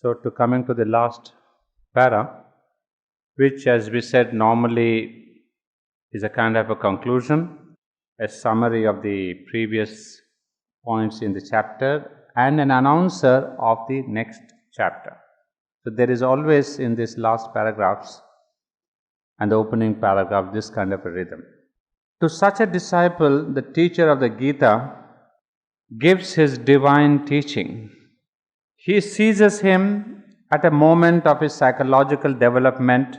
So, to coming to the last para, which, as we said, normally is a kind of a conclusion, a summary of the previous points in the chapter, and an announcer of the next chapter. So, there is always in these last paragraphs and the opening paragraph this kind of a rhythm. To such a disciple, the teacher of the Gita gives his divine teaching. He seizes him at a moment of his psychological development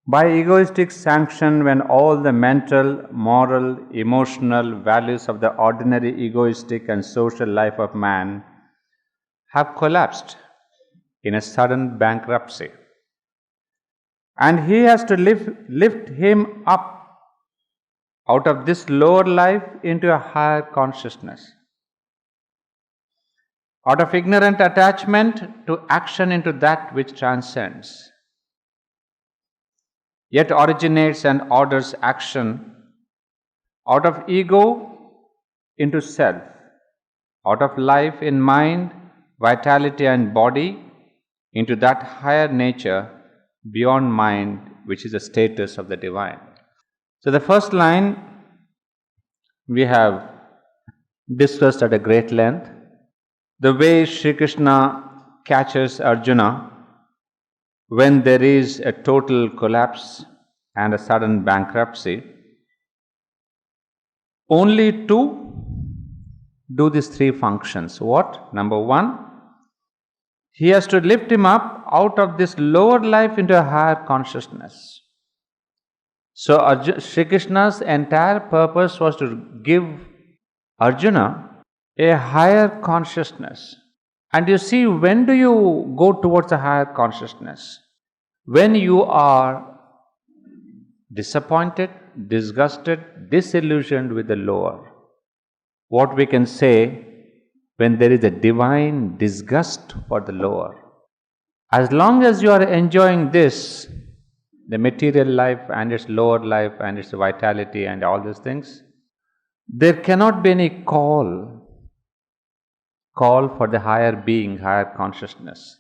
by egoistic sanction, when all the mental, moral, emotional values of the ordinary egoistic and social life of man have collapsed in a sudden bankruptcy. And he has to lift him up out of this lower life into a higher consciousness. Out of ignorant attachment to action into that which transcends, yet originates and orders action. Out of ego into self, out of life in mind, vitality and body, into that higher nature beyond mind, which is the status of the divine. So the first line we have discussed at a great length, the way Sri Krishna catches Arjuna when there is a total collapse and a sudden bankruptcy, only to do these three functions. What? Number one, he has to lift him up out of this lower life into a higher consciousness. So Sri Krishna's entire purpose was to give Arjuna a higher consciousness. And you see, when do you go towards a higher consciousness? When you are disappointed, disgusted, disillusioned with the lower. What we can say, when there is a divine disgust for the lower. As long as you are enjoying this, the material life and its lower life and its vitality and all these things, there cannot be any call for the higher being, higher consciousness.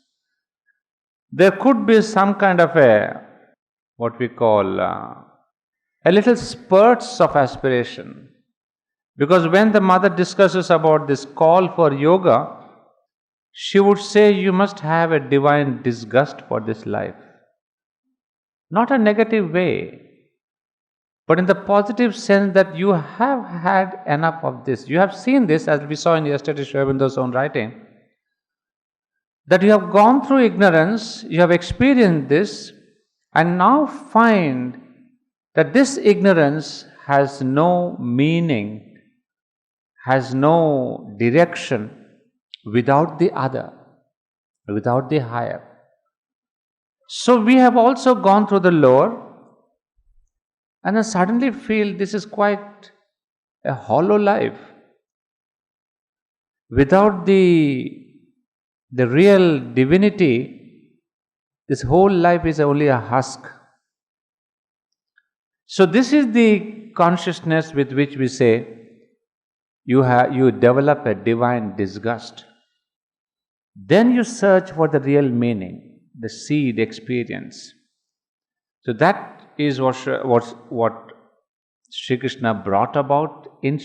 There could be some kind of what we call a little spurts of aspiration. Because when the mother discusses about this call for yoga, she would say you must have a divine disgust for this life. Not a negative way, but in the positive sense that you have had enough of this. You have seen this, as we saw in yesterday Sri Aurobindo's own writing, that you have gone through ignorance, you have experienced this, and now find that this ignorance has no meaning, has no direction without the other, without the higher. So we have also gone through the lower, and then suddenly feel this is quite a hollow life. Without the real divinity, this whole life is only a husk. So this is the consciousness with which we say you develop a divine disgust. Then you search for the real meaning, the seed experience. So that is what Sri Krishna brought about in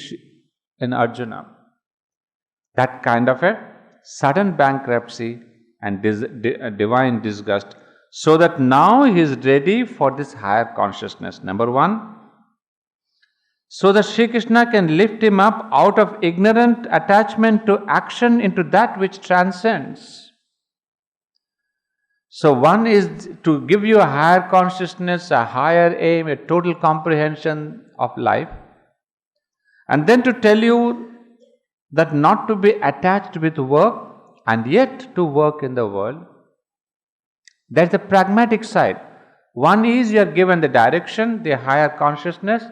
Arjuna. That kind of a sudden bankruptcy and divine disgust, so that now he is ready for this higher consciousness. Number one, so that Sri Krishna can lift him up out of ignorant attachment to action into that which transcends. So one is to give you a higher consciousness, a higher aim, a total comprehension of life, and then to tell you that not to be attached with work and yet to work in the world. That's the pragmatic side. One is you are given the direction, the higher consciousness,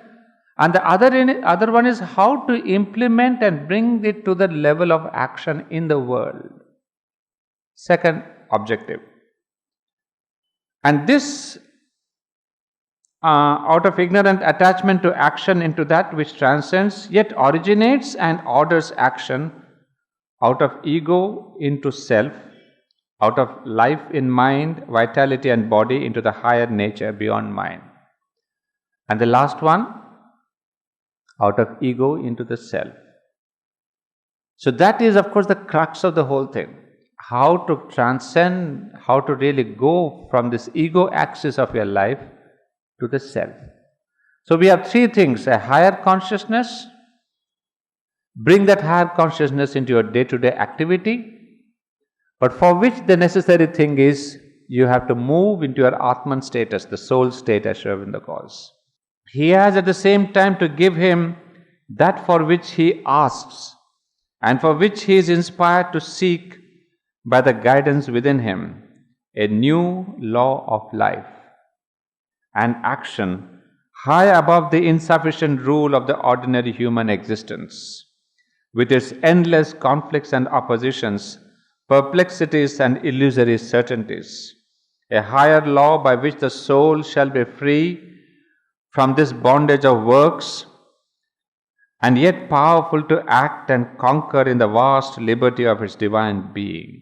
and the other one is how to implement and bring it to the level of action in the world. Second objective. And this, out of ignorant attachment to action into that which transcends, yet originates and orders action, out of ego into self, out of life in mind, vitality and body into the higher nature beyond mind. And the last one, out of ego into the self. So that is, of course, the crux of the whole thing. How to transcend, how to really go from this ego axis of your life to the self. So we have three things: a higher consciousness, bring that higher consciousness into your day-to-day activity, but for which the necessary thing is you have to move into your Atman status, the soul state, as Sri Aurobindo calls. He has at the same time to give him that for which he asks and for which he is inspired to seek by the guidance within him, a new law of life and action high above the insufficient rule of the ordinary human existence, with its endless conflicts and oppositions, perplexities and illusory certainties, a higher law by which the soul shall be free from this bondage of works and yet powerful to act and conquer in the vast liberty of its divine being.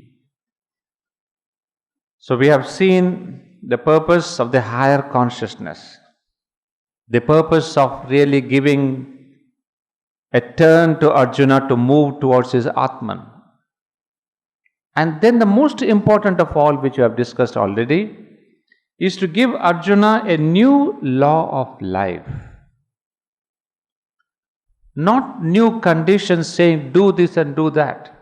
So we have seen the purpose of the higher consciousness, the purpose of really giving a turn to Arjuna to move towards his Atman. And then the most important of all, which we have discussed already, is to give Arjuna a new law of life. Not new conditions saying do this and do that.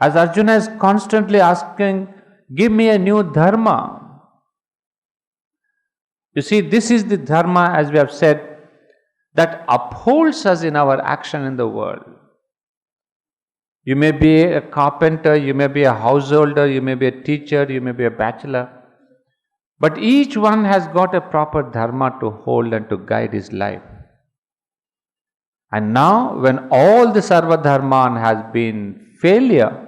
As Arjuna is constantly asking, give me a new dharma. You see, this is the dharma, as we have said, that upholds us in our action in the world. You may be a carpenter, you may be a householder, you may be a teacher, you may be a bachelor, but each one has got a proper dharma to hold and to guide his life. And now, when all the Sarva Dharman has been failure,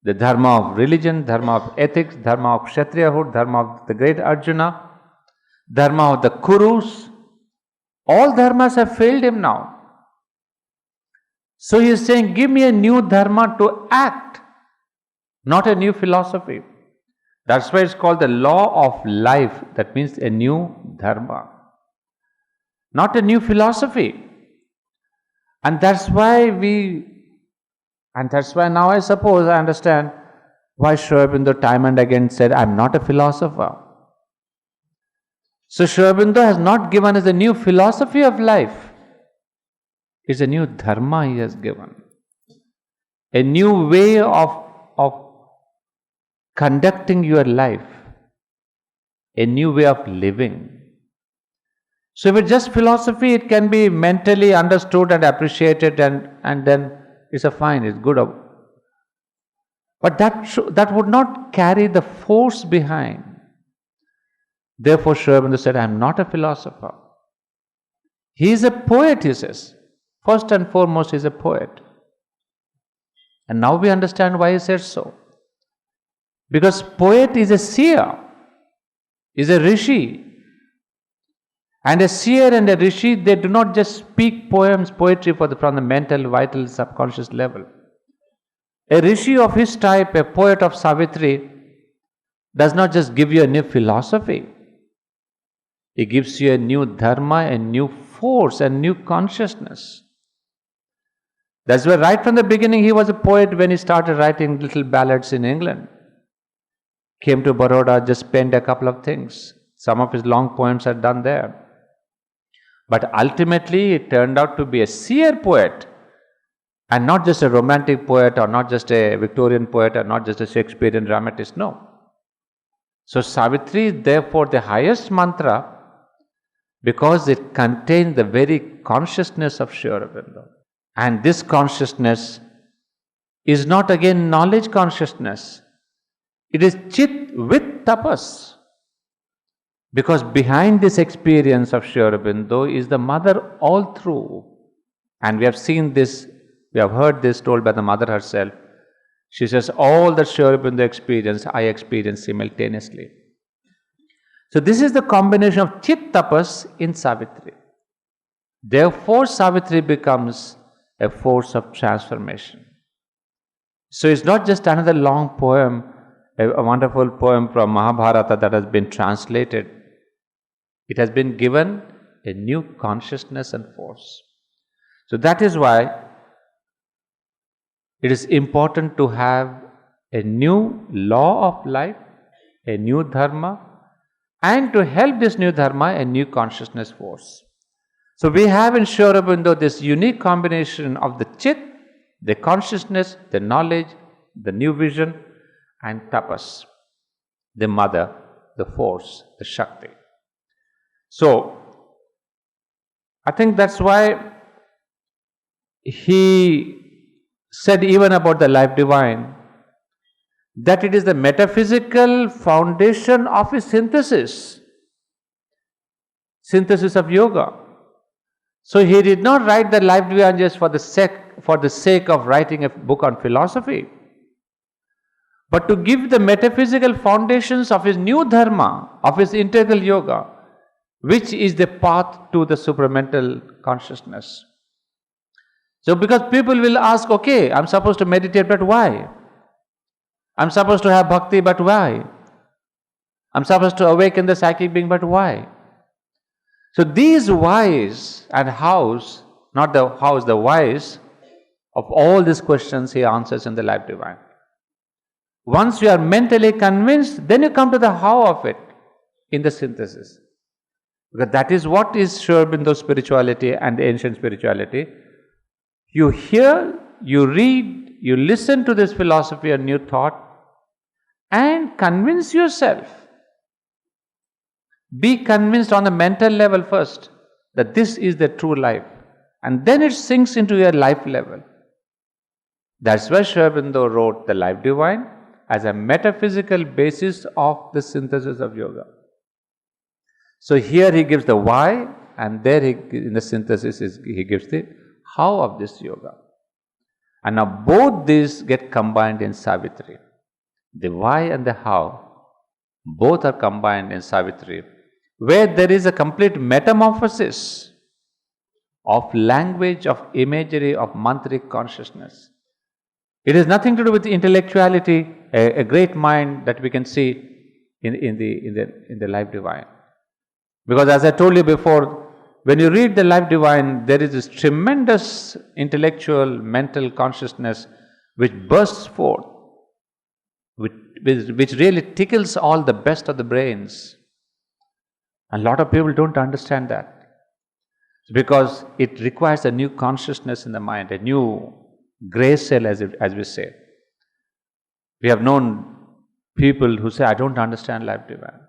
the dharma of religion, dharma of ethics, dharma of Kshatriyahood, dharma of the great Arjuna, dharma of the Kurus, all dharmas have failed him now. So he is saying, give me a new dharma to act, not a new philosophy. That's why it's called the law of life. That means a new dharma, not a new philosophy. And that's why now I suppose I understand why Sri Aurobindo time and again said, I'm not a philosopher. So Sri Aurobindo has not given us a new philosophy of life. It's a new dharma he has given. A new way of conducting your life. A new way of living. So if it's just philosophy, it can be mentally understood and appreciated and then it's fine, it's good. But that would not carry the force behind. Therefore, Sri Aurobindo said, I am not a philosopher. He is a poet, he says. First and foremost, he is a poet. And now we understand why he said so. Because poet is a seer, is a rishi. And a seer and a rishi, they do not just speak poetry from the mental, vital, subconscious level. A rishi of his type, a poet of Savitri, does not just give you a new philosophy. He gives you a new dharma, a new force, a new consciousness. That's why right from the beginning he was a poet when he started writing little ballads in England. Came to Baroda, just penned a couple of things. Some of his long poems are done there. But ultimately it turned out to be a seer poet and not just a romantic poet or not just a Victorian poet or not just a Shakespearean dramatist, no. So Savitri is therefore the highest mantra because it contains the very consciousness of Sri Aurobindo. And this consciousness is not again knowledge consciousness. It is chit with tapas. Because behind this experience of Sri Aurobindo is the mother all through. And we have seen this, we have heard this told by the mother herself. She says, all that Sri Aurobindo experienced, I experienced simultaneously. So this is the combination of chit tapas in Savitri. Therefore Savitri becomes a force of transformation. So it's not just another long poem, a wonderful poem from Mahabharata that has been translated. It has been given a new consciousness and force. So that is why it is important to have a new law of life, a new dharma, and to help this new dharma, a new consciousness force. So we have in Sri Aurobindo this unique combination of the chit, the consciousness, the knowledge, the new vision, and tapas, the mother, the force, the Shakti. So, I think that's why he said even about the life divine, that it is the metaphysical foundation of his synthesis of yoga. So he did not write the life divine just for the sake of writing a book on philosophy, but to give the metaphysical foundations of his new dharma, of his integral yoga, which is the path to the supramental consciousness. So because people will ask, okay, I'm supposed to meditate, but why? I'm supposed to have bhakti, but why? I'm supposed to awaken the psychic being, but why? So these whys and hows, not the hows, the whys of all these questions he answers in the life divine. Once you are mentally convinced, then you come to the how of it in the synthesis. Because that is what is Sri Aurobindo's spirituality and the ancient spirituality. You hear, you read, you listen to this philosophy and new thought, and convince yourself. Be convinced on the mental level first that this is the true life, and then it sinks into your life level. That's why Sri Aurobindo wrote the Life Divine as a metaphysical basis of the synthesis of yoga. So here he gives the why, and there in the synthesis he gives the how of this yoga. And now both these get combined in Savitri. The why and the how, both are combined in Savitri, where there is a complete metamorphosis of language, of imagery, of mantric consciousness. It has nothing to do with intellectuality, a great mind that we can see in the Life Divine. Because as I told you before, when you read the Life Divine, there is this tremendous intellectual, mental consciousness which bursts forth, which really tickles all the best of the brains. A lot of people don't understand that, because it requires a new consciousness in the mind, a new grey cell, as we say. We have known people who say, I don't understand Life Divine.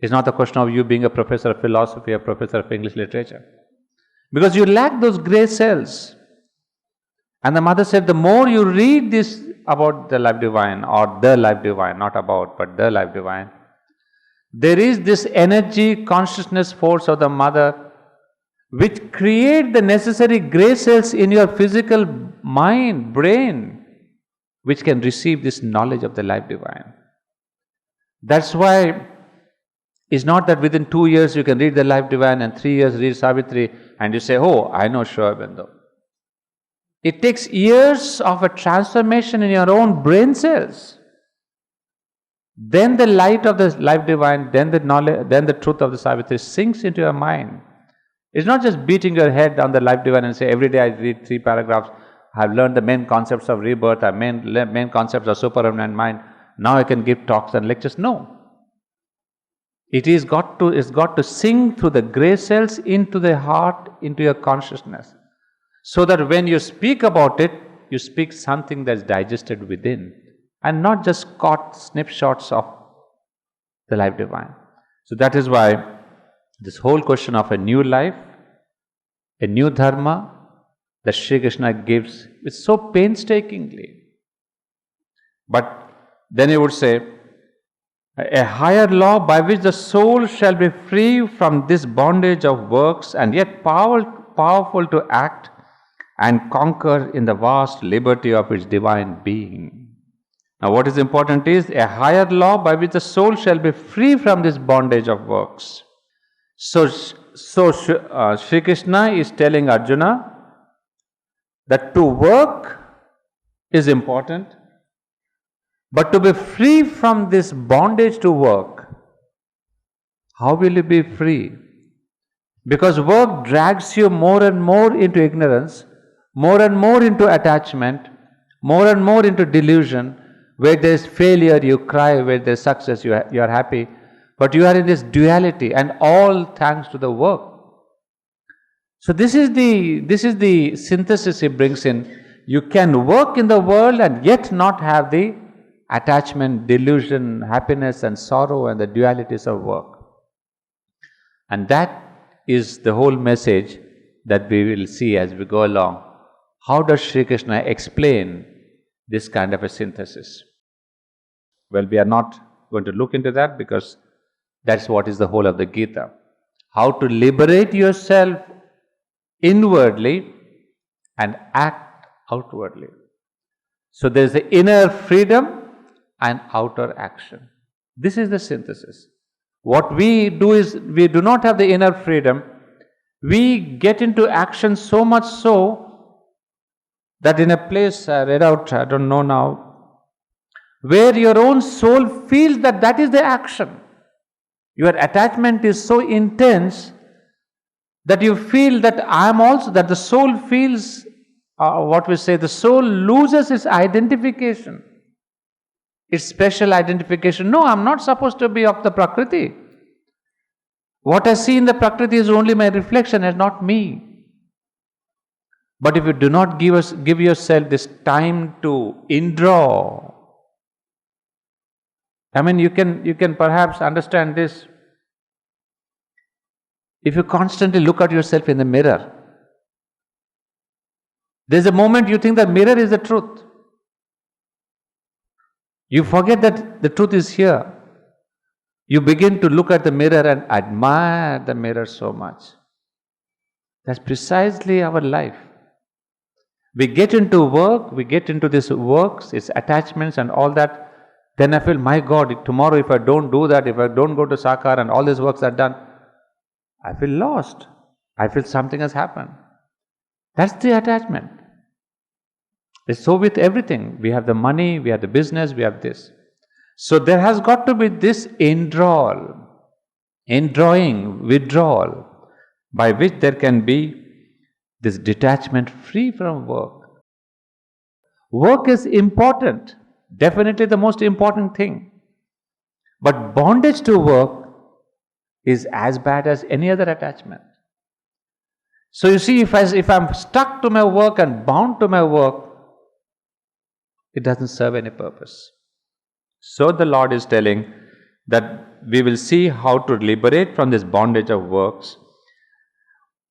It's not a question of you being a professor of philosophy or professor of English literature, because you lack those grey cells. And the mother said, the more you read this about the Life Divine, or the Life Divine, not about, but the Life Divine, there is this energy, consciousness force of the mother which create the necessary grey cells in your physical mind, brain, which can receive this knowledge of the Life Divine. That's why it's not that within 2 years you can read the Life Divine and 3 years read Savitri and you say, oh, I know Sri Aurobindo. It takes years of a transformation in your own brain cells. Then the light of the Life Divine, then the knowledge, then the truth of the Savitri sinks into your mind. It's not just beating your head on the Life Divine and say, every day I read 3 paragraphs, I've learned the main concepts of rebirth, main concepts of superhuman mind, now I can give talks and lectures. No. It's got to sink through the grey cells into the heart, into your consciousness, so that when you speak about it, you speak something that's digested within, and not just caught snapshots of the Life Divine. So that is why this whole question of a new life, a new dharma, that Sri Krishna gives it so painstakingly. But then he would say, a higher law by which the soul shall be free from this bondage of works and yet powerful to act and conquer in the vast liberty of its divine being. Now what is important is a higher law by which the soul shall be free from this bondage of works. So Sri Krishna is telling Arjuna that to work is important, but to be free from this bondage to work, how will you be free? Because work drags you more and more into ignorance, more and more into attachment, more and more into delusion. Where there is failure, you cry. Where there is success, you are happy. But you are in this duality, and all thanks to the work. So this is the synthesis he brings in. You can work in the world and yet not have the attachment, delusion, happiness and sorrow and the dualities of work. And that is the whole message that we will see as we go along. How does Sri Krishna explain this kind of a synthesis? Well, we are not going to look into that because that's what is the whole of the Gita. How to liberate yourself inwardly and act outwardly. So there is the inner freedom and outer action. This is the synthesis. What we do is, we do not have the inner freedom. We get into action so much so that in a place I read out, I don't know now, where your own soul feels that that is the action. Your attachment is so intense that you feel that I am also, that the soul feels, the soul loses its identification. Its special identification. No, I am not supposed to be of the Prakriti. What I see in the Prakriti is only my reflection and not me. But if you do not give yourself this time to indraw, I mean, you can perhaps understand this. If you constantly look at yourself in the mirror, there's a moment you think that mirror is the truth. You forget that the truth is here. You begin to look at the mirror and admire the mirror so much. That's precisely our life. We get into work, we get into this works, its attachments and all that. Then I feel, my God, tomorrow if I don't do that, if I don't go to Sakar and all these works are done, I feel lost. I feel something has happened. That's the attachment. It's so with everything. We have the money, we have the business, we have this. So there has got to be this indrawing, withdrawal, by which there can be this detachment free from work. Work is important, definitely the most important thing. But bondage to work is as bad as any other attachment. So you see, if I'm stuck to my work and bound to my work, it doesn't serve any purpose. So the Lord is telling that we will see how to liberate from this bondage of works.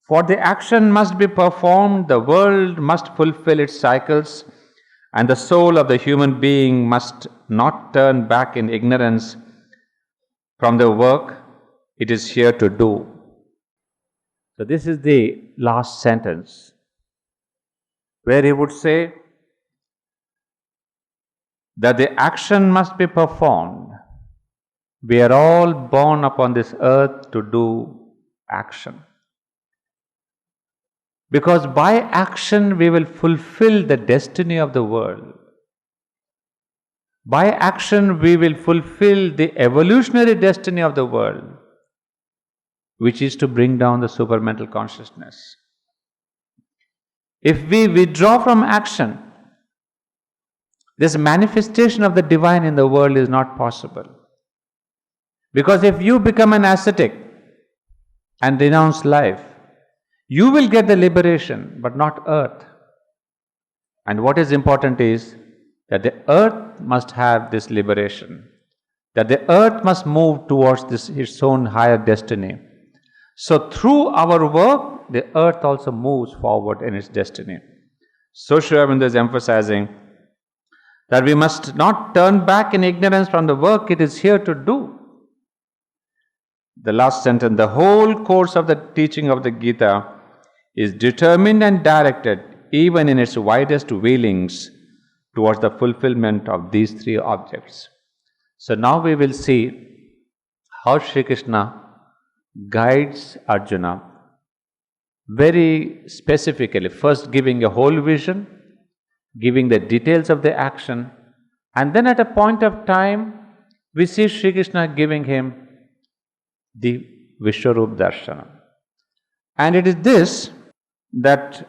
For the action must be performed, the world must fulfill its cycles, and the soul of the human being must not turn back in ignorance from the work it is here to do. So this is the last sentence, where he would say that the action must be performed. We are all born upon this earth to do action. Because by action we will fulfill the destiny of the world. By action we will fulfill the evolutionary destiny of the world, which is to bring down the supermental consciousness. If we withdraw from action, this manifestation of the divine in the world is not possible. Because if you become an ascetic and renounce life, you will get the liberation, but not earth. And what is important is that the earth must have this liberation, that the earth must move towards its own higher destiny. So through our work, the earth also moves forward in its destiny. So Sri Aurobindo is emphasizing that we must not turn back in ignorance from the work it is here to do. The last sentence, the whole course of the teaching of the Gita is determined and directed, even in its widest wheelings, towards the fulfillment of these three objects. So now we will see how Sri Krishna guides Arjuna very specifically, first giving a whole vision, giving the details of the action, and then at a point of time, we see Sri Krishna giving him the Vishwarup Darshana. And it is this that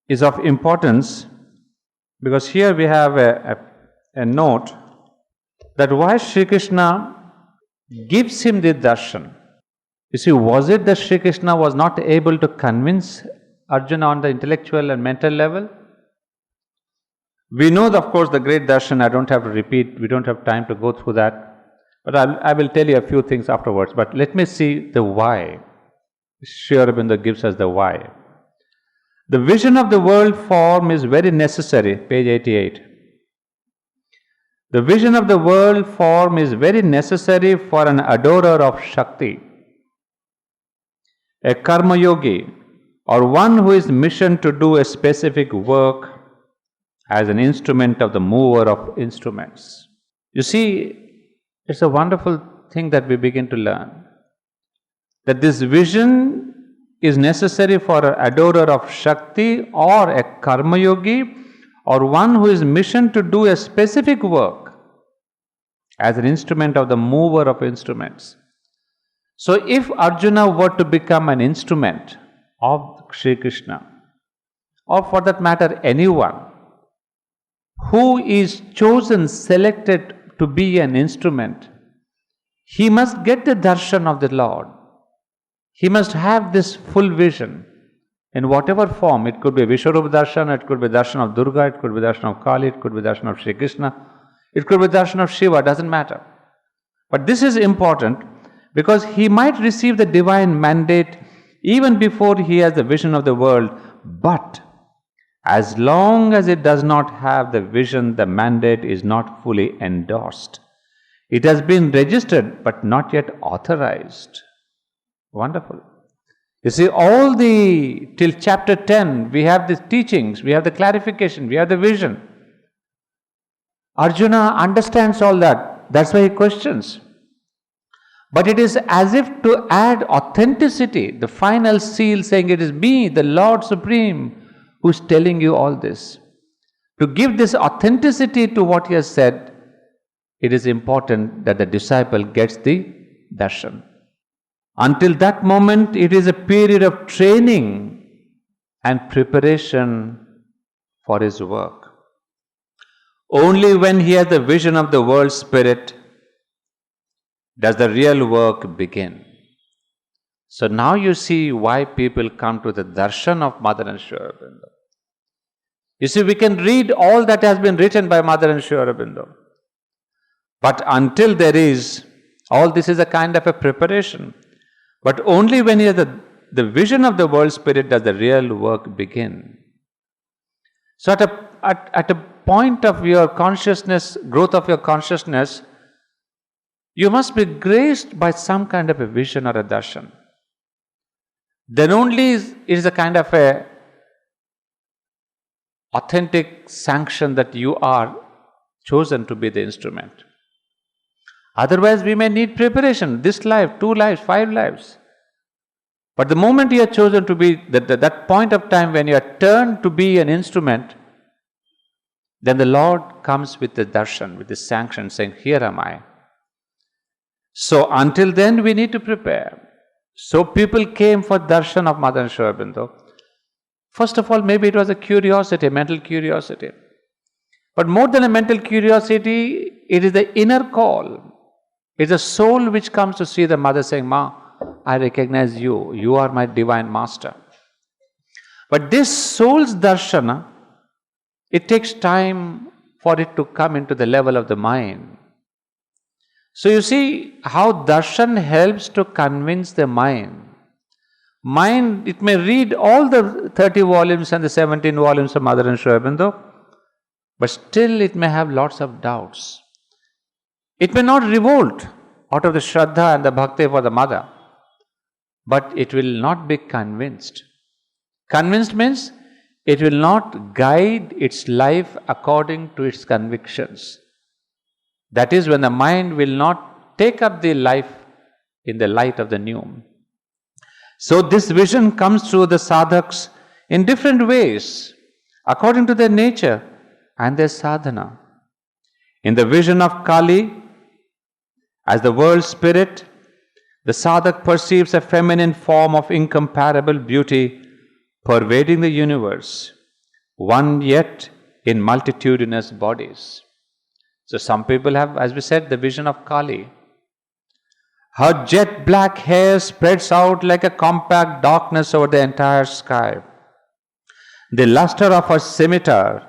is of importance, because here we have a note that why Sri Krishna gives him the darshan. You see, was it that Sri Krishna was not able to convince Arjuna on the intellectual and mental level? We know, of course, the great darshan. I don't have to repeat, we don't have time to go through that. But I will tell you a few things afterwards. But let me see the why. Sri Aurobindo gives us the why. The vision of the world form is very necessary, page 88. The vision of the world form is very necessary for an adorer of Shakti, a karma yogi, or one who is missioned to do a specific work as an instrument of the mover of instruments. You see, it's a wonderful thing that we begin to learn, that this vision is necessary for an adorer of Shakti or a karma yogi or one who is missioned to do a specific work as an instrument of the mover of instruments. So if Arjuna were to become an instrument of Sri Krishna, or for that matter anyone who is chosen, selected to be an instrument, he must get the darshan of the Lord. He must have this full vision in whatever form. It could be Vishwarup darshan, it could be darshan of Durga, it could be darshan of Kali, it could be darshan of Sri Krishna, it could be darshan of Shiva, doesn't matter. But this is important because he might receive the divine mandate even before he has the vision of the world, but as long as it does not have the vision, the mandate is not fully endorsed. It has been registered but not yet authorized. Wonderful. You see, till chapter 10, we have the teachings, we have the clarification, we have the vision. Arjuna understands all that. That's why he questions. But it is as if to add authenticity, the final seal saying, it is me, the Lord Supreme, who is telling you all this. To give this authenticity to what he has said, it is important that the disciple gets the darshan. Until that moment, it is a period of training and preparation for his work. Only when he has the vision of the world spirit does the real work begin. So now you see why people come to the darshan of Mother and Sri Aurobindo. You see, we can read all that has been written by Mother and Sri Aurobindo. But until there is, all this is a kind of a preparation. But only when you have the vision of the world spirit does the real work begin. So at a point of your consciousness, growth of your consciousness, you must be graced by some kind of a vision or a darshan. Then only it is a kind of a authentic sanction that you are chosen to be the instrument. Otherwise, we may need preparation, this life, 2 lives, 5 lives. But the moment you are chosen to be, that point of time when you are turned to be an instrument, then the Lord comes with the darshan, with the sanction, saying, here am I. So until then, we need to prepare. So people came for darshan of Mother and Sri Aurobindo. First of all, maybe it was a curiosity, a mental curiosity. But more than a mental curiosity, it is the inner call. It's a soul which comes to see the mother saying, Ma, I recognize you. You are my divine master. But this soul's darshana, it takes time for it to come into the level of the mind. So you see how darshan helps to convince the mind. Mind, it may read all the 30 volumes and the 17 volumes of Mother and Sri Aurobindo, but still it may have lots of doubts. It may not revolt out of the Shraddha and the Bhakti for the mother, but it will not be convinced. Convinced means it will not guide its life according to its convictions. That is when the mind will not take up the life in the light of the new. So this vision comes through the sadhaks in different ways, according to their nature and their sadhana. In the vision of Kali, as the world spirit, the sadhak perceives a feminine form of incomparable beauty pervading the universe, one yet in multitudinous bodies. So some people have, as we said, the vision of Kali. Her jet black hair spreads out like a compact darkness over the entire sky. The luster of her scimitar,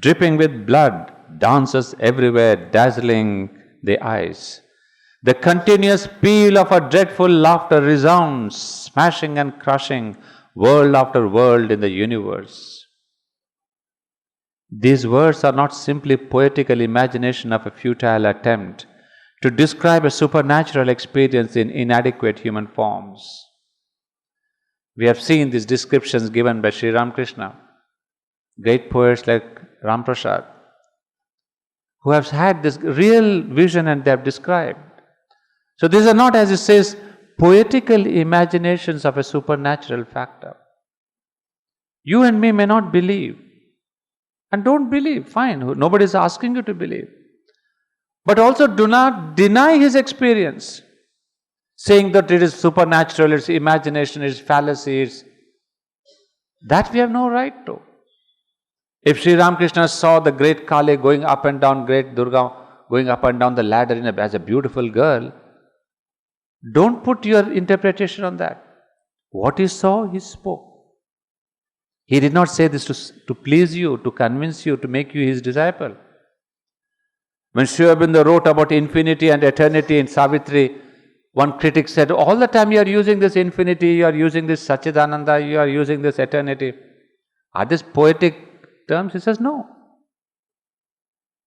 dripping with blood, dances everywhere, dazzling the eyes. The continuous peal of her dreadful laughter resounds, smashing and crushing world after world in the universe. These words are not simply poetical imagination of a futile attempt to describe a supernatural experience in inadequate human forms. We have seen these descriptions given by Sri Ramakrishna, great poets like Ram Prasad, who have had this real vision and they have described. So these are not, as it says, poetical imaginations of a supernatural factor. You and me may not believe. And don't believe, fine, nobody is asking you to believe. But also do not deny his experience, saying that it is supernatural, it's imagination, it's fallacies. That we have no right to. If Sri Ramakrishna saw the great Kali going up and down, great Durga going up and down the ladder as a beautiful girl, don't put your interpretation on that. What he saw, he spoke. He did not say this to please you, to convince you, to make you his disciple. When Sri Aurobindo wrote about infinity and eternity in Savitri, one critic said, all the time you are using this infinity, you are using this Satchidananda, you are using this eternity. Are these poetic terms? He says, no.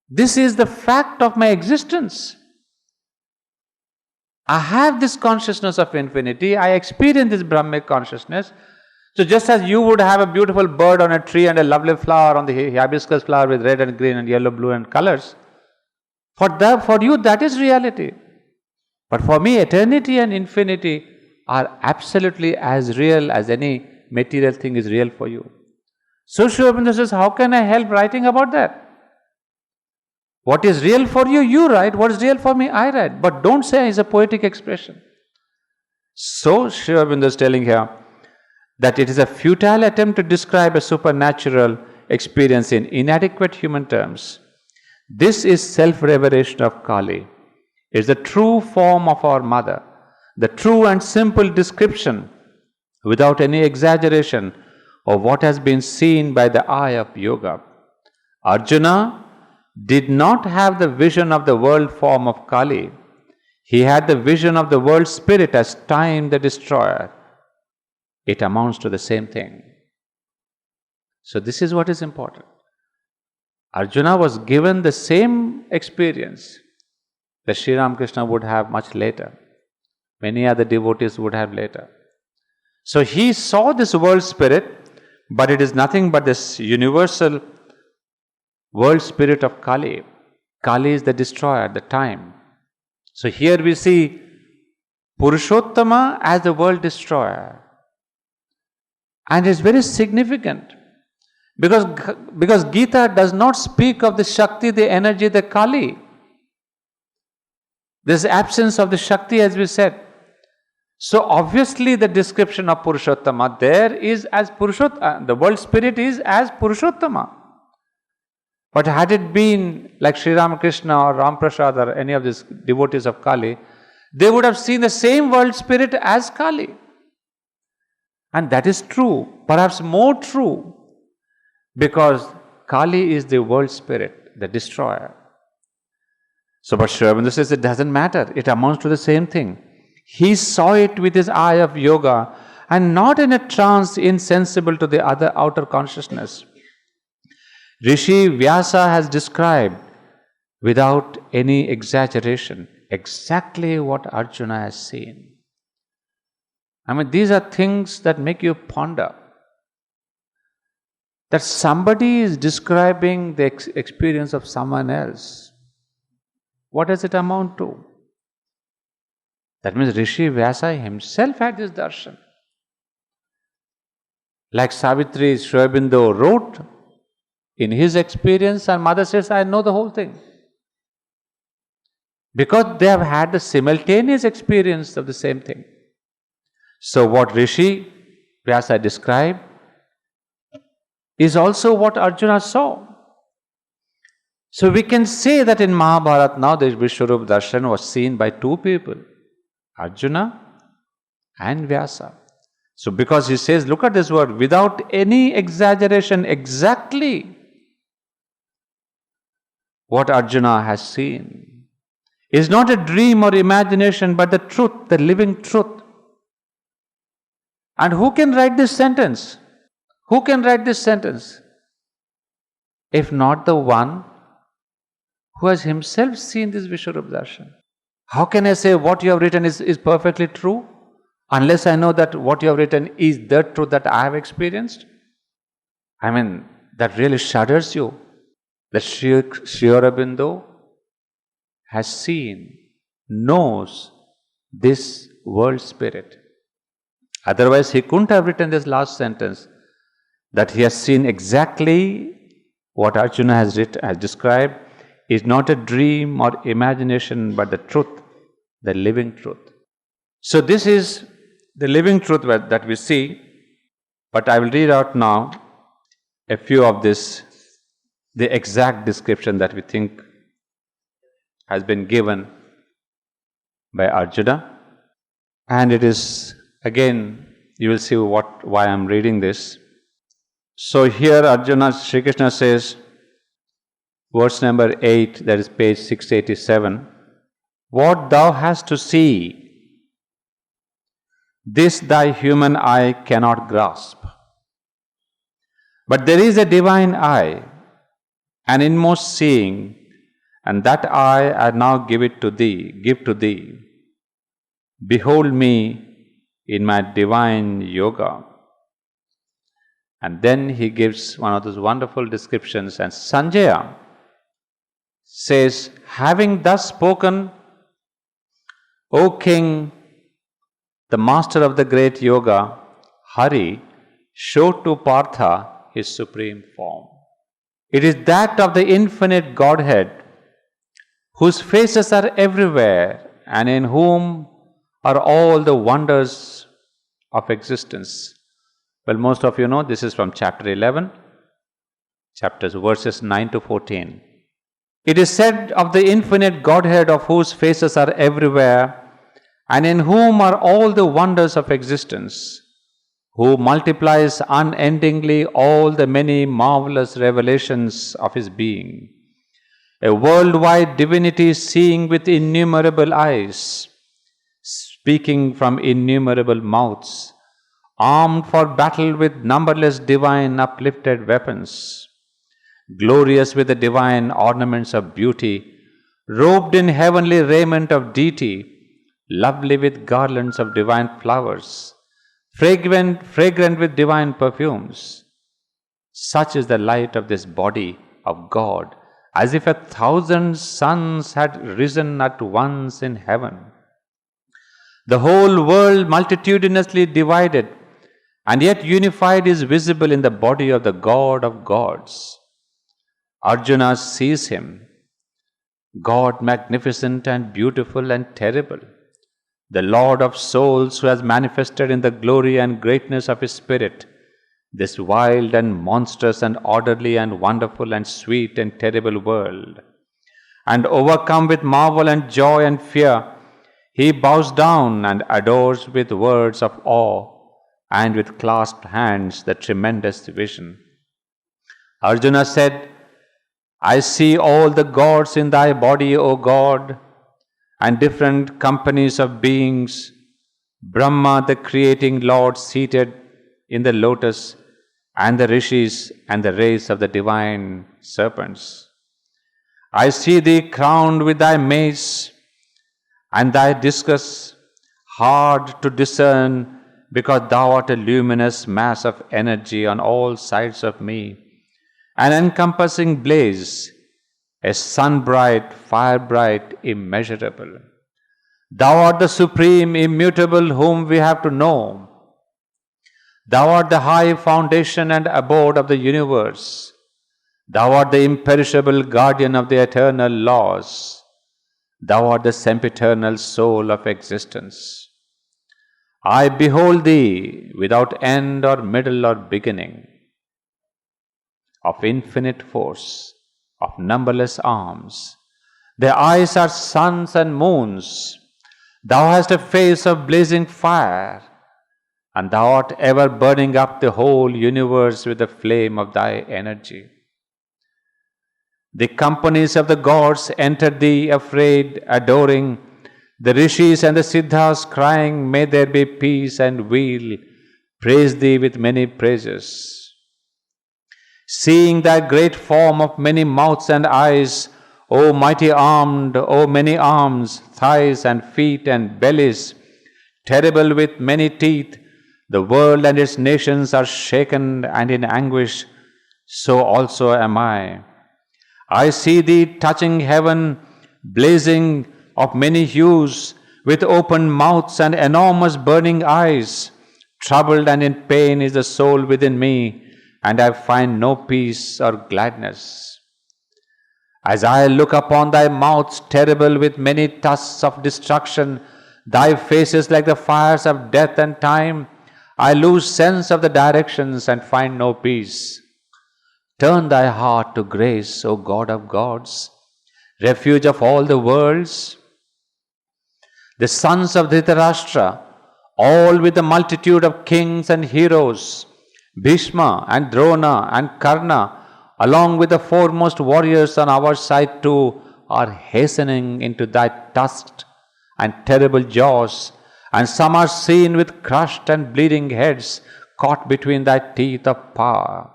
This is the fact of my existence. I have this consciousness of infinity, I experience this Brahmic consciousness. So just as you would have a beautiful bird on a tree and a lovely flower on the hibiscus flower with red and green and yellow, blue and colors, for you that is reality. But for me, eternity and infinity are absolutely as real as any material thing is real for you. So Sri Aurobindo says, how can I help writing about that? What is real for you, you write. What is real for me, I write. But don't say it's a poetic expression. So Sri Aurobindo is telling here that it is a futile attempt to describe a supernatural experience in inadequate human terms. This is self-revelation of Kali. It is the true form of our mother, the true and simple description, without any exaggeration, of what has been seen by the eye of yoga. Arjuna did not have the vision of the world form of Kali. He had the vision of the world spirit as time the destroyer. It amounts to the same thing. So this is what is important. Arjuna was given the same experience that Sri Ramakrishna would have much later. Many other devotees would have later. So he saw this world spirit, but it is nothing but this universal world spirit of Kali. Kali is the destroyer, the time. So here we see Purushottama as the world destroyer. And it's very significant because Gita does not speak of the Shakti, the energy, the Kali. There's absence of the Shakti, as we said. So obviously the description of Purushottama there is as Purushottama. The world spirit is as Purushottama. But had it been like Sri Ramakrishna or Ram Prasad or any of these devotees of Kali, they would have seen the same world spirit as Kali. And that is true, perhaps more true, because Kali is the world spirit, the destroyer. So but Sri Aurobindo says it doesn't matter, it amounts to the same thing. He saw it with his eye of yoga and not in a trance insensible to the other outer consciousness. Rishi Vyasa has described, without any exaggeration, exactly what Arjuna has seen. I mean, these are things that make you ponder. That somebody is describing the experience of someone else. What does it amount to? That means Rishi Vyasa himself had this darshan. Like Savitri, Sri Aurobindo wrote in his experience, and Mother says, I know the whole thing. Because they have had the simultaneous experience of the same thing. So what Rishi Vyasa described is also what Arjuna saw. So we can say that in Mahabharata now the Vishwarup Darshan was seen by two people, Arjuna and Vyasa. So because he says, look at this word, without any exaggeration, exactly what Arjuna has seen is not a dream or imagination, but the truth, the living truth. And who can write this sentence? Who can write this sentence? If not the one who has himself seen this Vishwarup Darshan. How can I say what you have written is perfectly true unless I know that what you have written is the truth that I have experienced? I mean, that really shudders you. That Sri Aurobindo has seen, knows this world spirit. Otherwise, he couldn't have written this last sentence, that he has seen exactly what Arjuna has described is not a dream or imagination, but the truth, the living truth. So this is the living truth that we see, but I will read out now a few of this, the exact description that we think has been given by Arjuna. And it is, again, you will see why I am reading this. So here Arjuna, Sri Krishna says, verse number 8, that is page 687, what thou hast to see, this thy human eye cannot grasp. But there is a divine eye, an inmost seeing, and that eye I now give to thee. Behold me in my divine yoga. And then he gives one of those wonderful descriptions, and Sanjaya says, having thus spoken, O king, the master of the great yoga, Hari, showed to Partha his supreme form. It is that of the infinite Godhead, whose faces are everywhere and in whom are all the wonders of existence. Well, most of you know this is from chapter 11, verses 9 to 14. It is said of the infinite Godhead, of whose faces are everywhere and in whom are all the wonders of existence, who multiplies unendingly all the many marvelous revelations of his being, a worldwide divinity seeing with innumerable eyes, speaking from innumerable mouths, armed for battle with numberless divine uplifted weapons, glorious with the divine ornaments of beauty, robed in heavenly raiment of deity, lovely with garlands of divine flowers, fragrant with divine perfumes. Such is the light of this body of God, as if 1,000 suns had risen at once in heaven. The whole world, multitudinously divided and yet unified, is visible in the body of the God of gods. Arjuna sees him, God magnificent and beautiful and terrible, the Lord of souls, who has manifested in the glory and greatness of his spirit this wild and monstrous and orderly and wonderful and sweet and terrible world. And overcome with marvel and joy and fear, he bows down and adores with words of awe and with clasped hands the tremendous vision. Arjuna said, I see all the gods in thy body, O God, and different companies of beings, Brahma, the creating Lord, seated in the lotus, and the rishis and the race of the divine serpents. I see thee crowned with thy mace and thy discus, hard to discern, because thou art a luminous mass of energy on all sides of me, an encompassing blaze, a sun-bright, fire-bright, immeasurable. Thou art the supreme, immutable, whom we have to know. Thou art the high foundation and abode of the universe. Thou art the imperishable guardian of the eternal laws. Thou art the sempiternal soul of existence. I behold Thee without end or middle or beginning, of infinite force, of numberless arms. Their eyes are suns and moons. Thou hast a face of blazing fire, and Thou art ever burning up the whole universe with the flame of Thy energy. The companies of the gods entered Thee afraid, adoring, the rishis and the siddhas crying, May there be peace and weal, praise Thee with many praises. Seeing Thy great form of many mouths and eyes, O mighty armed, O many arms, thighs and feet and bellies, terrible with many teeth, the world and its nations are shaken and in anguish, so also am I. I see Thee touching heaven, blazing of many hues, with open mouths and enormous burning eyes. Troubled and in pain is the soul within me, and I find no peace or gladness. As I look upon Thy mouths, terrible with many tusks of destruction, Thy faces like the fires of death and time, I lose sense of the directions and find no peace. Turn Thy heart to grace, O God of gods, refuge of all the worlds. The sons of Dhritarashtra, all with the multitude of kings and heroes, Bhishma and Drona and Karna, along with the foremost warriors on our side too, are hastening into Thy tusked and terrible jaws, and some are seen with crushed and bleeding heads caught between Thy teeth of power.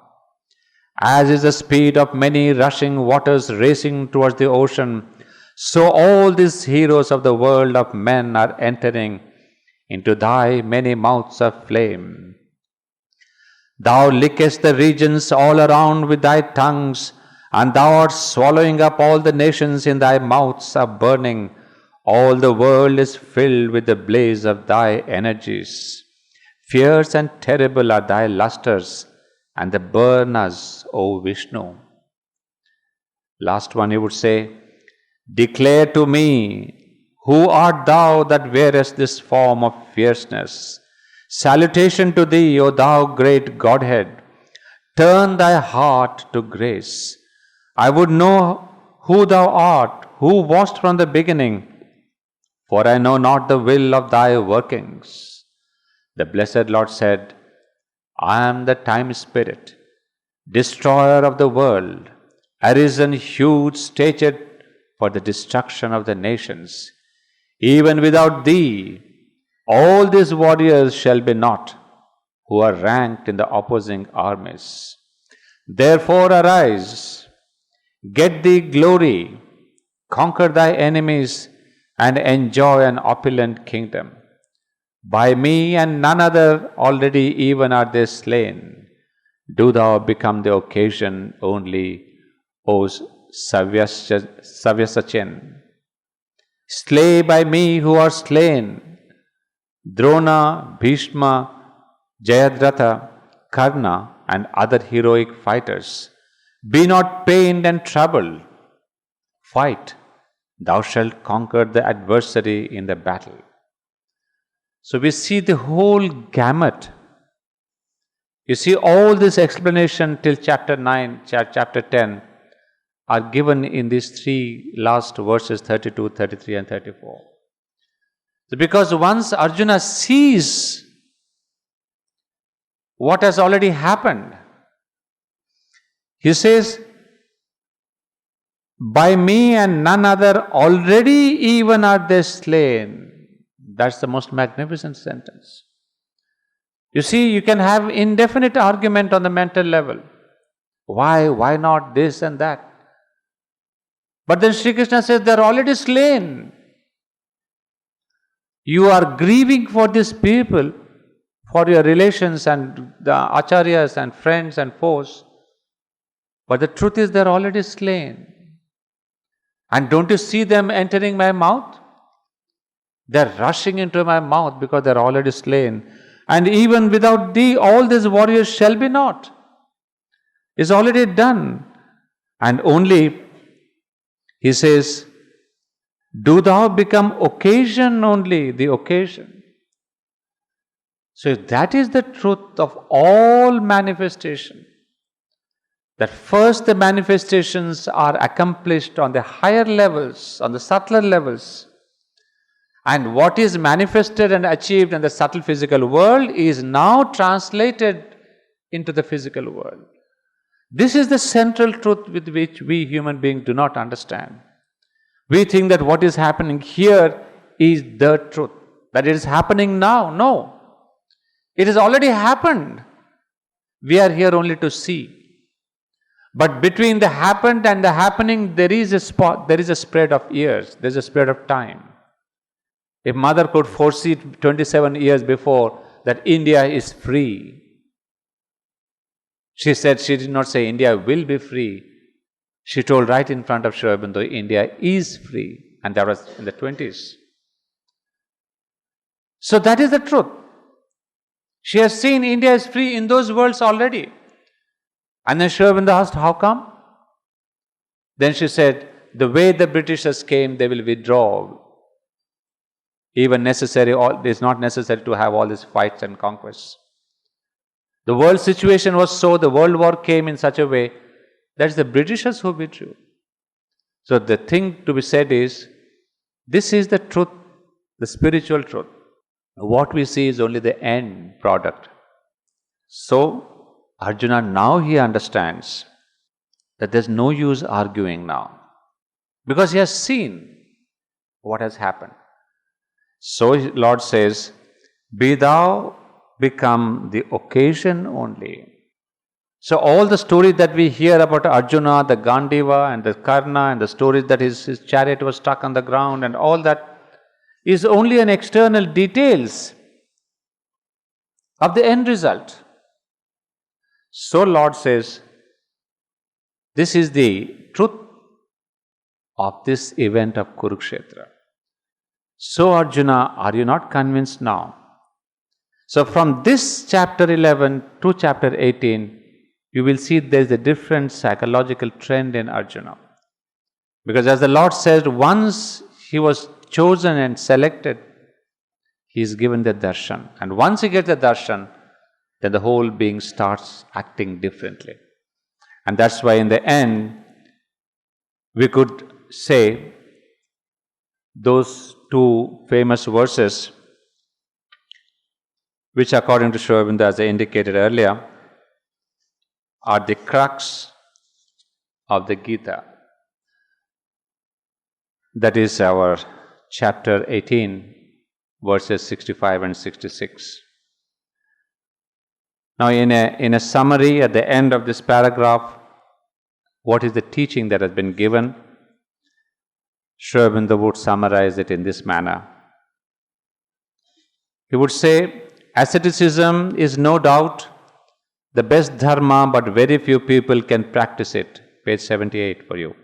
As is the speed of many rushing waters racing towards the ocean, so all these heroes of the world of men are entering into Thy many mouths of flame. Thou lickest the regions all around with Thy tongues, and Thou art swallowing up all the nations in Thy mouths of burning. All the world is filled with the blaze of Thy energies. Fierce and terrible are Thy lusters, and they burn us, O Vishnu. Last one you would say, Declare to me, who art Thou that wearest this form of fierceness? Salutation to Thee, O Thou great Godhead. Turn Thy heart to grace. I would know who Thou art, who wast from the beginning, for I know not the will of Thy workings. The blessed Lord said, I am the time spirit, destroyer of the world, arisen huge stature for the destruction of the nations. Even without Thee, all these warriors shall be not, who are ranked in the opposing armies. Therefore arise, get Thee glory, conquer Thy enemies, and enjoy an opulent kingdom. By me and none other already even are they slain. Do Thou become the occasion only, O Savyasachin. Slay by me who are slain, Drona, Bhishma, Jayadratha, Karna, and other heroic fighters. Be not pained and troubled. Fight, thou shalt conquer the adversary in the battle. So we see the whole gamut. You see, all this explanation till chapter 9, chapter 10 are given in these three last verses 32, 33, and 34. So because once Arjuna sees what has already happened, he says, By me and none other already even are they slain. That's the most magnificent sentence. You see, you can have indefinite argument on the mental level. Why not this and that? But then Sri Krishna says they are already slain. You are grieving for these people, for your relations and the acharyas and friends and foes. But the truth is they are already slain. And don't you see them entering my mouth? They are rushing into my mouth because they are already slain. And even without thee, all these warriors shall be not. It's already done. And only, he says, do thou become occasion only, the occasion. So that is the truth of all manifestation. That first the manifestations are accomplished on the higher levels, on the subtler levels. And what is manifested and achieved in the subtle physical world is now translated into the physical world. This is the central truth with which we human beings do not understand. We think that what is happening here is the truth, that it is happening now. No. It has already happened. We are here only to see. But between the happened and the happening, there is a spot, there is a spread of years, there is a spread of time. If mother could foresee 27 years before that India is free, she did not say India will be free. She told right in front of Sri Aurobindo, India is free. And that was in the 20s. So that is the truth. She has seen India is free in those worlds already. And then Sri Aurobindo asked, how come? Then she said, the way the Britishers came, they will withdraw. Even necessary, it is not necessary to have all these fights and conquests. The world situation was so, the world war came in such a way, that is the Britishers who withdrew. So the thing to be said is, this is the truth, the spiritual truth. What we see is only the end product. So, Arjuna now he understands that there's no use arguing now. Because he has seen what has happened. So Lord says, be thou become the occasion only. So all the stories that we hear about Arjuna, the Gandiva and the Karna and the stories that his chariot was stuck on the ground and all that is only an external details of the end result. So Lord says, this is the truth of this event of Kurukshetra. So Arjuna, are you not convinced now? So from this chapter 11 to chapter 18, you will see there is a different psychological trend in Arjuna. Because as the Lord said, once he was chosen and selected, he is given the darshan. And once he gets the darshan, then the whole being starts acting differently. And that's why in the end, we could say those two famous verses, which according to Sri Aurobindo, as I indicated earlier, are the crux of the Gita. That is our chapter 18, verses 65 and 66. Now, in a summary at the end of this paragraph, what is the teaching that has been given? Sri Aurobindo would summarize it in this manner. He would say, asceticism is no doubt the best dharma, but very few people can practice it. Page 78 for you.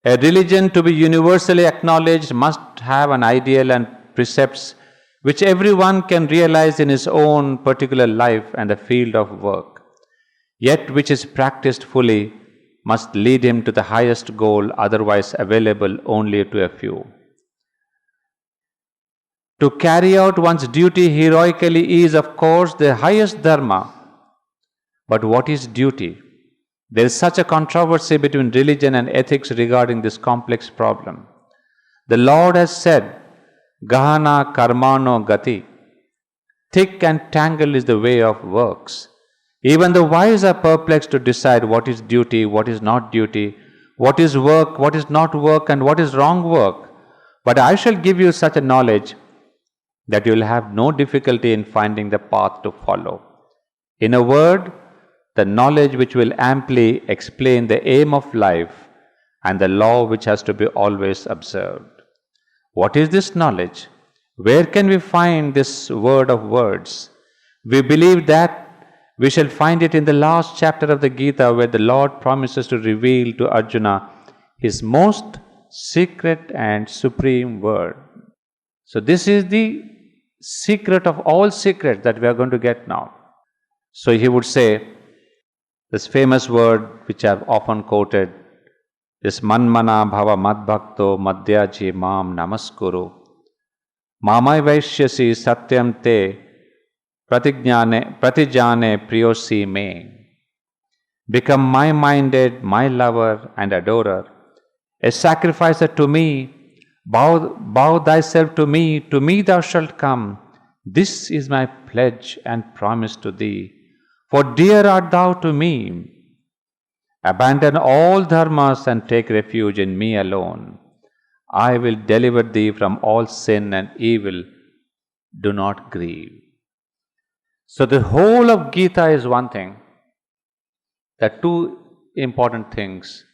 A religion to be universally acknowledged must have an ideal and precepts which everyone can realize in his own particular life and the field of work, yet which is practiced fully must lead him to the highest goal, otherwise available only to a few. To carry out one's duty heroically is, of course, the highest dharma. But what is duty? There is such a controversy between religion and ethics regarding this complex problem. The Lord has said, Gahana karmano gati. Thick and tangled is the way of works. Even the wise are perplexed to decide what is duty, what is not duty, what is work, what is not work, and what is wrong work. But I shall give you such a knowledge that you will have no difficulty in finding the path to follow. In a word, the knowledge which will amply explain the aim of life and the law which has to be always observed. What is this knowledge? Where can we find this word of words? We believe that we shall find it in the last chapter of the Gita, where the Lord promises to reveal to Arjuna his most secret and supreme word. So this is the secret of all secrets that we are going to get now. So he would say this famous word which I have often quoted, this manmana bhava madbhakto madhyaji mam namaskuru mamai vaishyasi satyam te pratijane priyosi me. Become my-minded, my lover and adorer, a sacrificer to me. Bow thyself to me thou shalt come. This is my pledge and promise to thee, for dear art thou to me. Abandon all dharmas and take refuge in me alone. I will deliver thee from all sin and evil. Do not grieve. So the whole of Gita is one thing. There are two important things.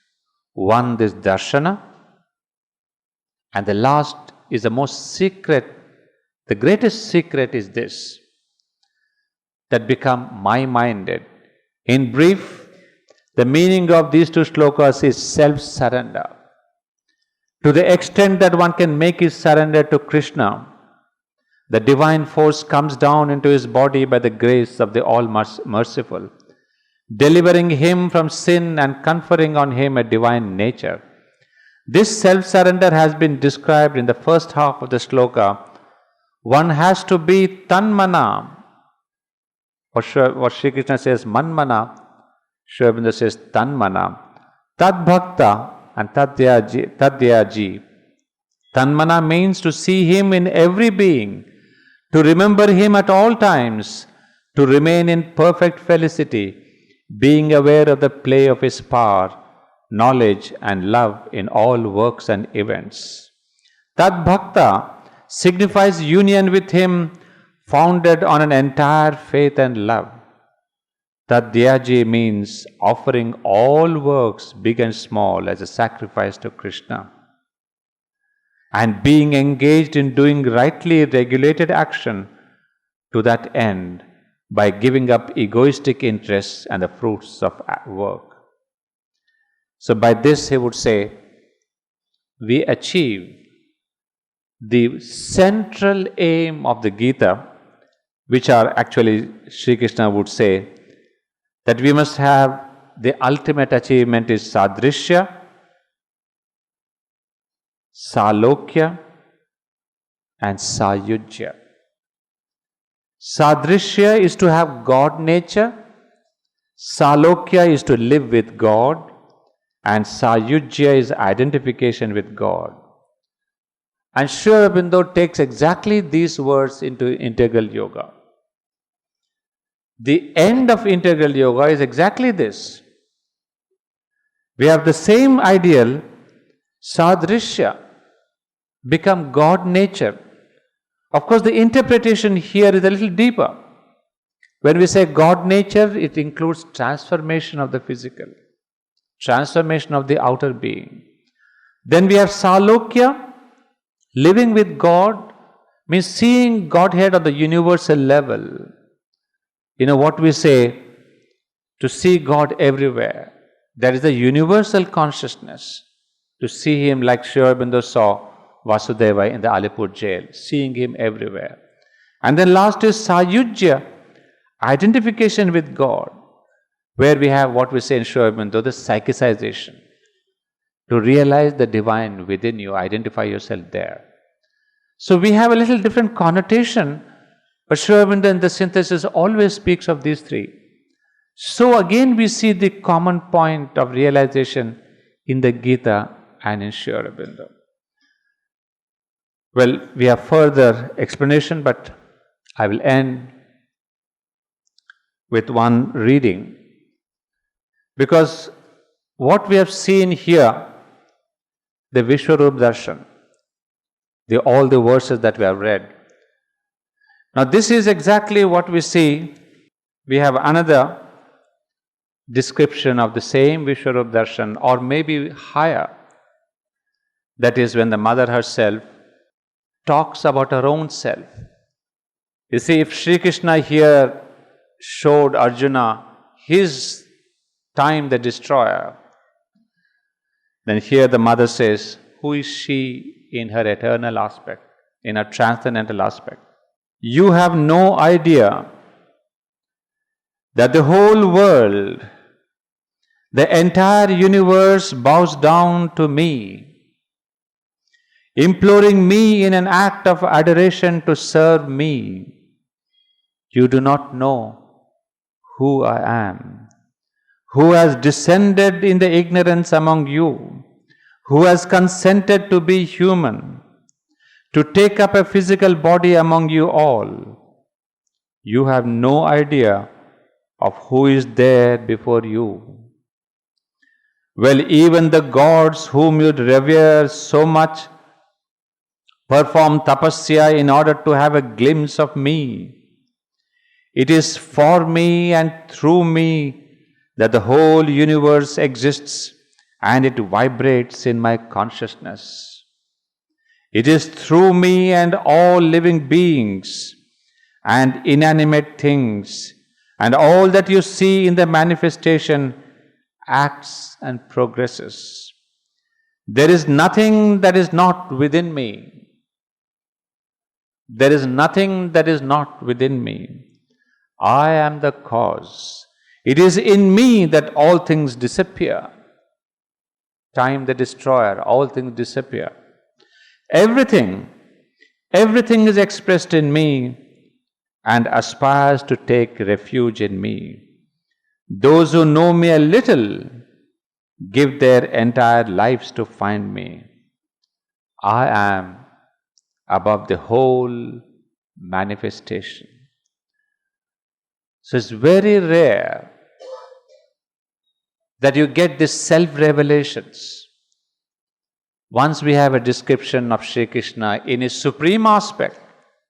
One is darshana, and the last is the most secret. The greatest secret is this, that become my-minded. In brief, the meaning of these two shlokas is self-surrender. To the extent that one can make his surrender to Krishna, the divine force comes down into his body by the grace of the All-Merciful, delivering him from sin and conferring on him a divine nature. This self-surrender has been described in the first half of the shloka. One has to be tanmana. What Sri Krishna says manmana, Sri Aurobindo says tanmana. Tadbhakta and tadyaji. Tanmana means to see him in every being, to remember him at all times, to remain in perfect felicity, being aware of the play of his power, knowledge and love in all works and events. Tad bhakta signifies union with him, founded on an entire faith and love. Tadyaji means offering all works, big and small, as a sacrifice to Krishna, and being engaged in doing rightly regulated action to that end by giving up egoistic interests and the fruits of work. So by this he would say, we achieve the central aim of the Gita, which are actually, Sri Krishna would say, that we must have the ultimate achievement is sadrishya, salokya and sayujya. Sadrishya is to have God nature, salokya is to live with God, and sayujya is identification with God. And Sri Aurobindo takes exactly these words into integral yoga. The end of integral yoga is exactly this. We have the same ideal, sadrishya, become God nature. Of course, the interpretation here is a little deeper. When we say God nature, it includes transformation of the physical, transformation of the outer being. Then we have salokya, living with God, means seeing Godhead on the universal level. You know what we say, to see God everywhere. There is a universal consciousness. To see Him like Sri Aurobindo saw Vasudeva in the Alipur jail, seeing Him everywhere. And then last is Sayujya, identification with God, where we have what we say in Sri Aurobindo, the psychicization. To realize the divine within you, identify yourself there. So we have a little different connotation, but Sri Aurobindo in the synthesis always speaks of these three. So again we see the common point of realization in the Gita and in Sri Aurobindo. Well, we have further explanation, but I will end with one reading. Because what we have seen here, the Vishwarup Darshan, all the verses that we have read. Now this is exactly what we see. We have another description of the same Vishwarup Darshan, or maybe higher. That is when the mother herself talks about her own self. You see, if Sri Krishna here showed Arjuna his time the destroyer, then here the mother says, who is she in her eternal aspect, in her transcendental aspect? You have no idea that the whole world, the entire universe bows down to me, imploring me in an act of adoration to serve me. You do not know who I am, who has descended in the ignorance among you, who has consented to be human, to take up a physical body among you all. You have no idea of who is there before you. Well, even the gods whom you revere so much perform tapasya in order to have a glimpse of me. It is for me and through me that the whole universe exists and it vibrates in my consciousness. It is through me and all living beings and inanimate things and all that you see in the manifestation acts and progresses. There is nothing that is not within me. There is nothing that is not within me. I am the cause. It is in me that all things disappear. Time the destroyer, all things disappear. Everything is expressed in me and aspires to take refuge in me. Those who know me a little give their entire lives to find me. I am above the whole manifestation. So it's very rare that you get these self-revelations. Once we have a description of Sri Krishna in his supreme aspect,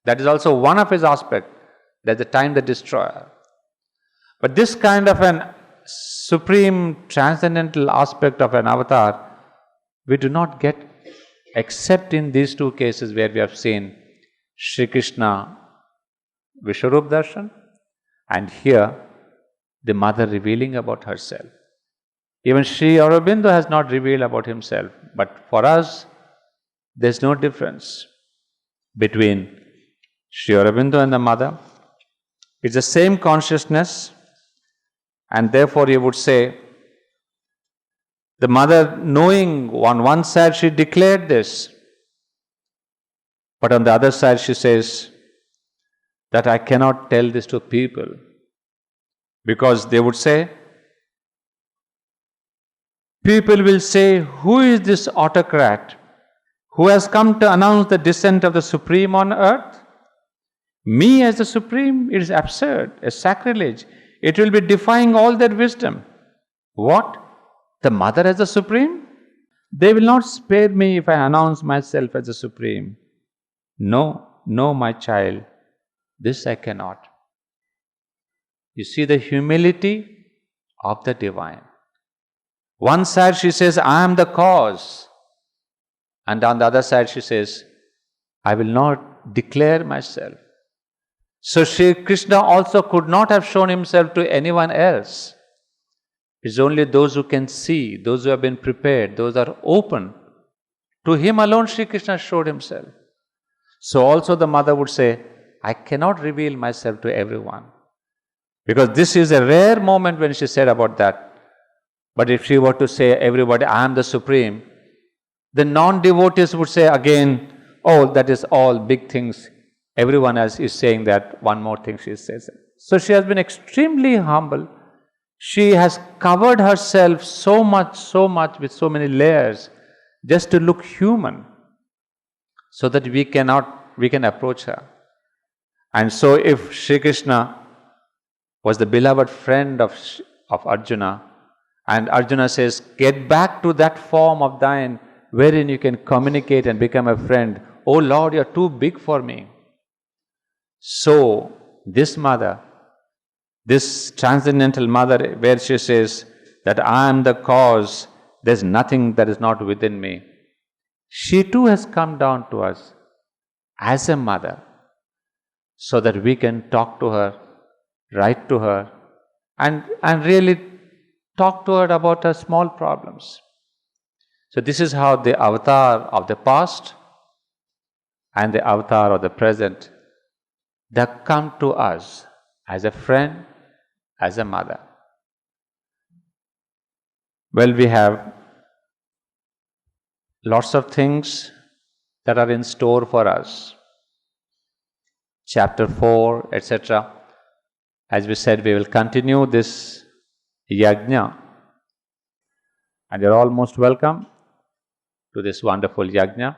that is also one of his aspects, that's the time the destroyer. But this kind of an supreme transcendental aspect of an avatar, we do not get except in these two cases where we have seen Sri Krishna Vishwarup Darshan and here the mother revealing about herself. Even Sri Aurobindo has not revealed about himself, but for us there is no difference between Sri Aurobindo and the mother. It's the same consciousness, and therefore you would say the mother, knowing on one side she declared this, but on the other side she says that I cannot tell this to people because they would say, people will say, who is this autocrat who has come to announce the descent of the Supreme on earth? Me as the Supreme, it is absurd, a sacrilege. It will be defying all their wisdom. What? The mother as the Supreme? They will not spare me if I announce myself as the Supreme. No, my child, this I cannot. You see the humility of the divine. One side she says, I am the cause. And on the other side she says, I will not declare myself. So Sri Krishna also could not have shown himself to anyone else. It's only those who can see, those who have been prepared, those are open. To him alone Sri Krishna showed himself. So also the mother would say, I cannot reveal myself to everyone. Because this is a rare moment when she said about that. But if she were to say, everybody, I am the Supreme, the non-devotees would say again, oh, that is all big things. Everyone else is saying that, one more thing she says. So she has been extremely humble. She has covered herself so much with so many layers just to look human so that we can approach her. And so if Sri Krishna was the beloved friend of Arjuna, and Arjuna says, get back to that form of thine wherein you can communicate and become a friend. Oh Lord, you are too big for me. So this mother, this transcendental mother, where she says that I am the cause, there's nothing that is not within me. She too has come down to us as a mother so that we can talk to her, write to her, and really talk to her about her small problems. So this is how the avatar of the past and the avatar of the present, They come to us as a friend, as a mother. Well, we have lots of things that are in store for us. Chapter 4, etc. As we said, we will continue this yajna. And you're all most welcome to this wonderful yajna.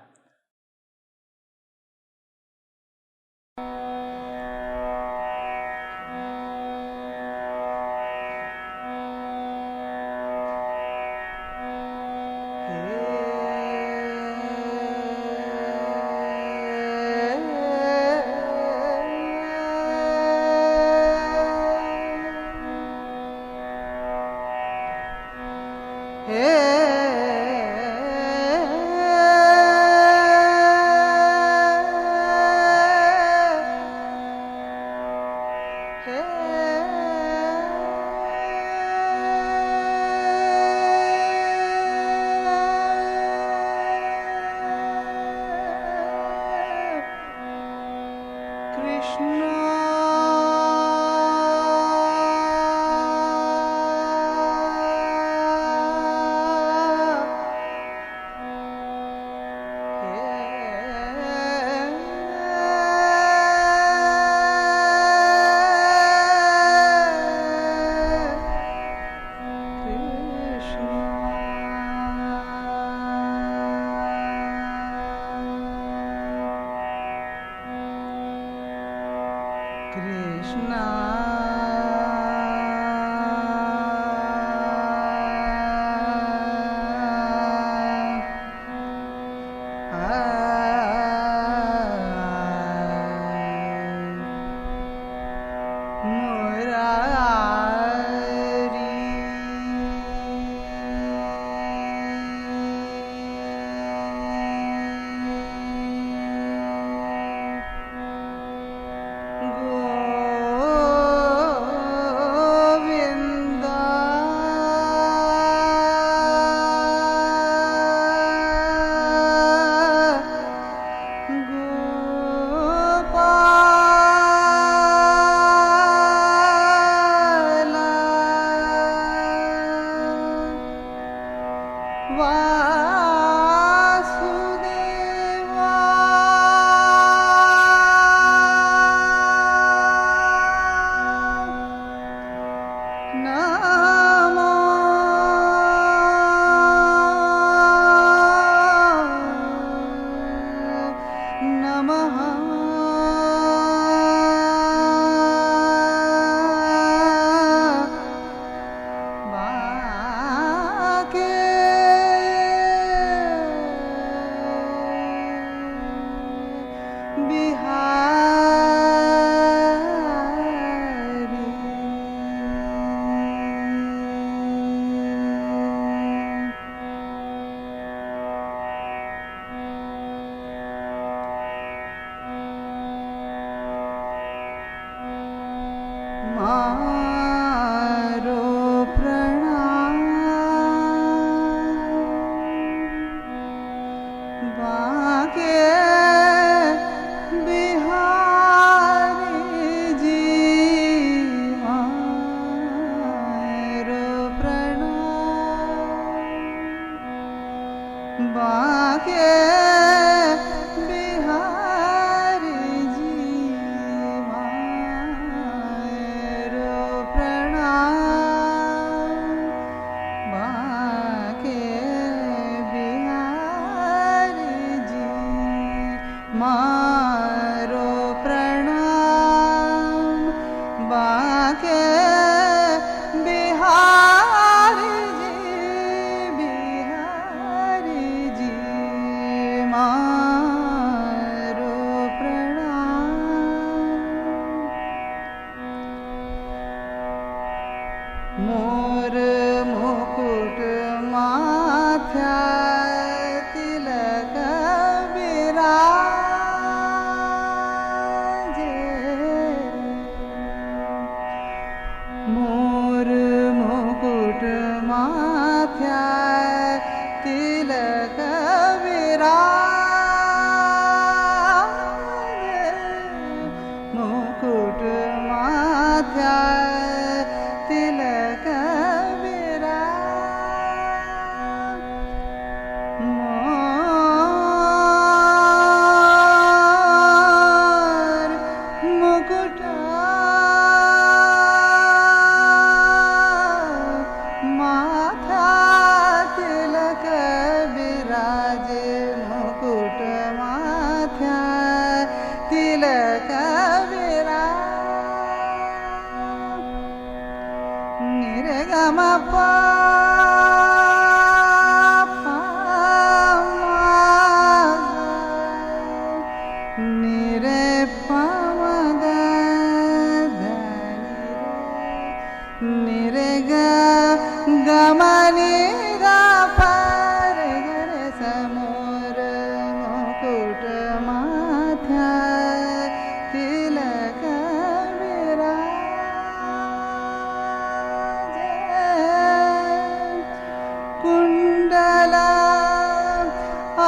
मोर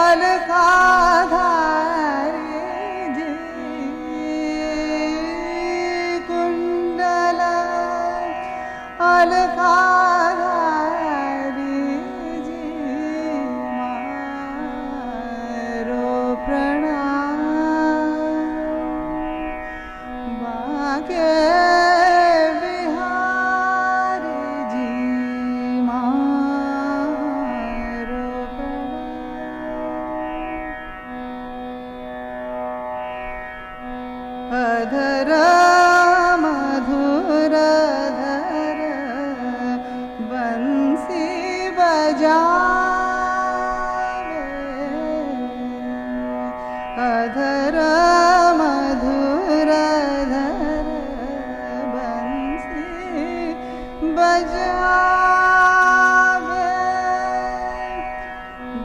अलकाधारी जी कुंडल अलकाधारी जी मारो प्रणाम बाके बिहारी जी मारो प्रणाम अधर मधुर धर बंसी बजावे अधर मधुर धर बंसी बजावे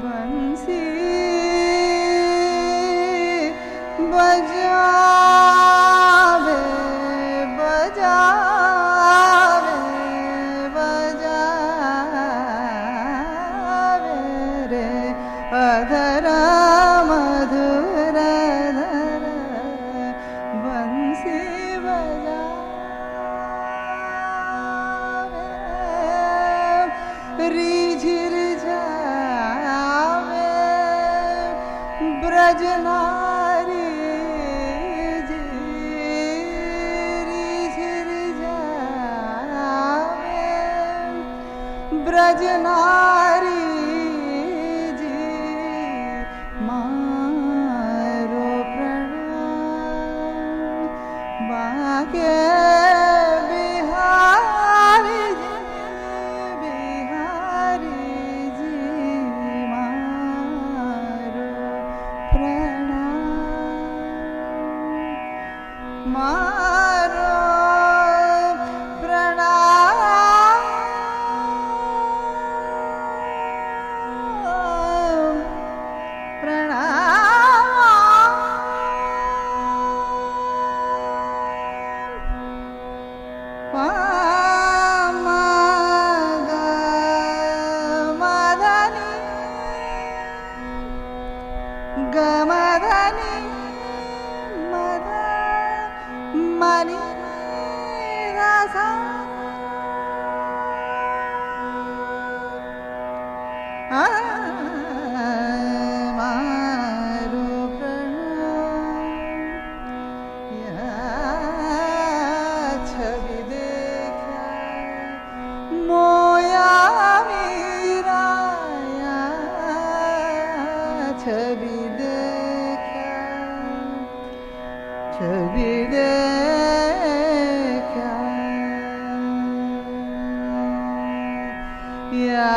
बंसी बजावे बजावे बजावे रे अधर मधुर धर बंसी बजावे रिझिर जावे ब्रजनारी जी रिझिर जावे ब्रजनारी जी मारो प्रणाम बाके बिहारी जी मारो प्रणाम मारो गमधनी मद मणि रसा मारो प्रणाम छवि देखा मोया मीरा छवि देखा छवि देखा या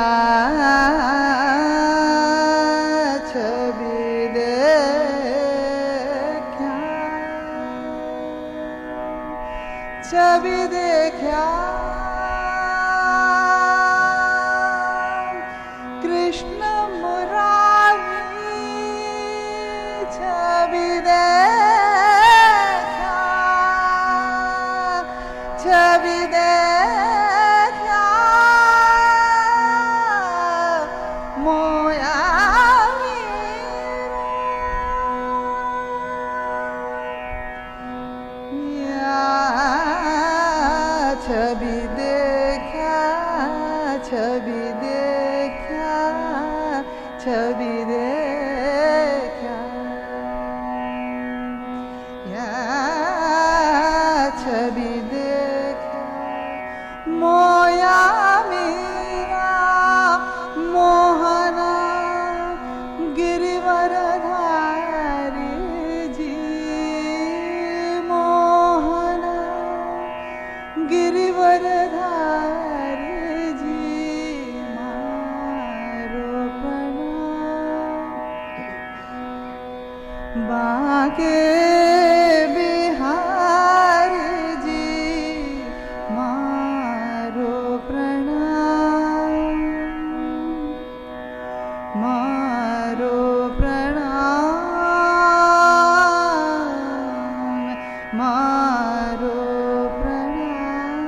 छवि देखा छवि देखा कृष्ण मुरारी छवि देखा छवि देखा मोया छवि देखा छवि देखा छवि देखा या छवि देखा मोया मीरा मोहना गिरिवरधारी जी मोहना गिरिवरधारी जी मारो प्रणाम बाके बिहारी जी मारो प्रणाम मारो प्रणाम मारो प्रणाम